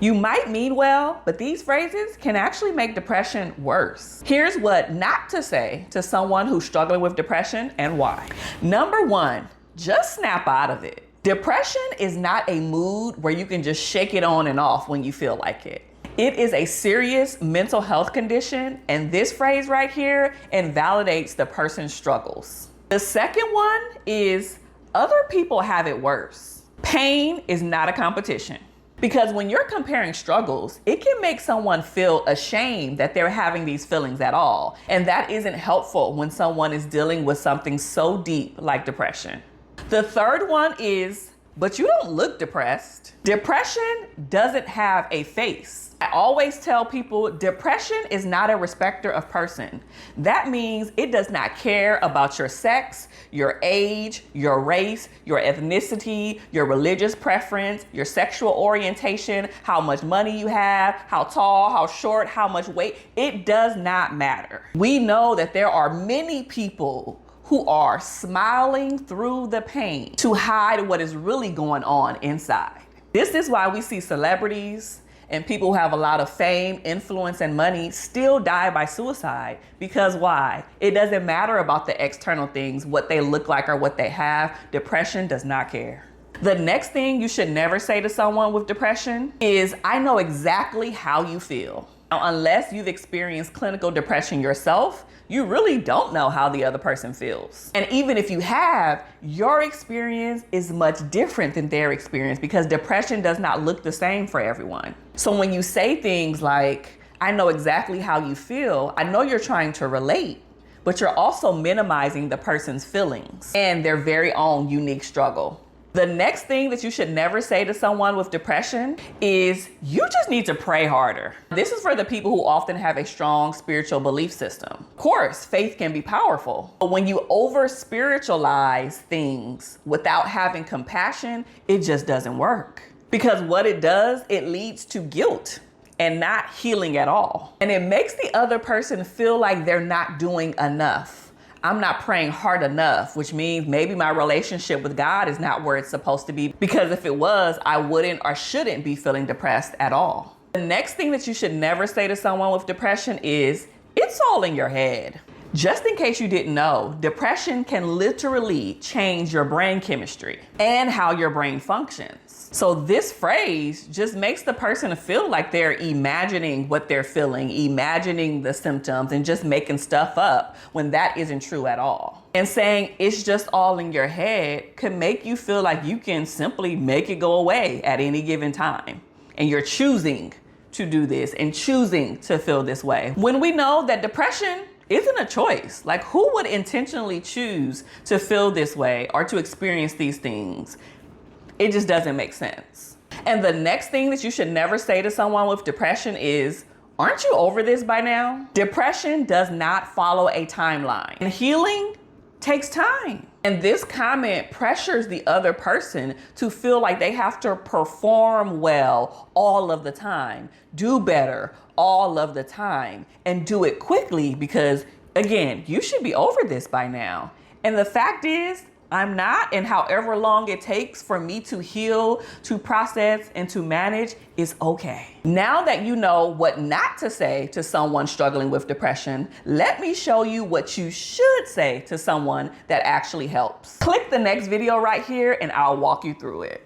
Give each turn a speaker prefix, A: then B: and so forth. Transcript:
A: You might mean well, but these phrases can actually make depression worse. Here's what not to say to someone who's struggling with depression and why. Number one, just snap out of it. Depression is not a mood where you can just shake it on and off when you feel like it. It is a serious mental health condition, and this phrase right here invalidates the person's struggles. The second one is other people have it worse. Pain is not a competition. Because when you're comparing struggles, it can make someone feel ashamed that they're having these feelings at all. And that isn't helpful when someone is dealing with something so deep like depression. The third one is, but you don't look depressed. Depression doesn't have a face. I always tell people depression is not a respecter of person. That means it does not care about your sex, your age, your race, your ethnicity, your religious preference, your sexual orientation, how much money you have, how tall, how short, how much weight. It does not matter. We know that there are many people who are smiling through the pain to hide what is really going on inside. This is why we see celebrities and people who have a lot of fame, influence, and money still die by suicide. Because why? It doesn't matter about the external things, what they look like or what they have. Depression does not care. The next thing you should never say to someone with depression is, I know exactly how you feel. Now, unless you've experienced clinical depression yourself, you really don't know how the other person feels. And even if you have, your experience is much different than their experience because depression does not look the same for everyone. So when you say things like, I know exactly how you feel, I know you're trying to relate, but you're also minimizing the person's feelings and their very own unique struggle. The next thing that you should never say to someone with depression is, you just need to pray harder. This is for the people who often have a strong spiritual belief system. Of course, faith can be powerful, but when you over spiritualize things without having compassion, it just doesn't work. Because what it does, it leads to guilt and not healing at all. And it makes the other person feel like they're not doing enough. I'm not praying hard enough, which means maybe my relationship with God is not where it's supposed to be, because if it was, I wouldn't or shouldn't be feeling depressed at all. The next thing that you should never say to someone with depression is, it's all in your head. Just in case you didn't know, depression can literally change your brain chemistry and how your brain functions. So this phrase just makes the person feel like they're imagining what they're feeling, imagining the symptoms, and just making stuff up when that isn't true at all. And saying it's just all in your head could make you feel like you can simply make it go away at any given time. And you're choosing to do this and choosing to feel this way. When we know that depression isn't a choice. Like, who would intentionally choose to feel this way or to experience these things? It just doesn't make sense. And the next thing that you should never say to someone with depression is, aren't you over this by now? Depression does not follow a timeline. And healing takes time. And this comment pressures the other person to feel like they have to perform well all of the time, do better all of the time, and do it quickly because, again, you should be over this by now. And the fact is, I'm not, and however long it takes for me to heal, to process, and to manage is okay. Now that you know what not to say to someone struggling with depression, let me show you what you should say to someone that actually helps. Click the next video right here and I'll walk you through it.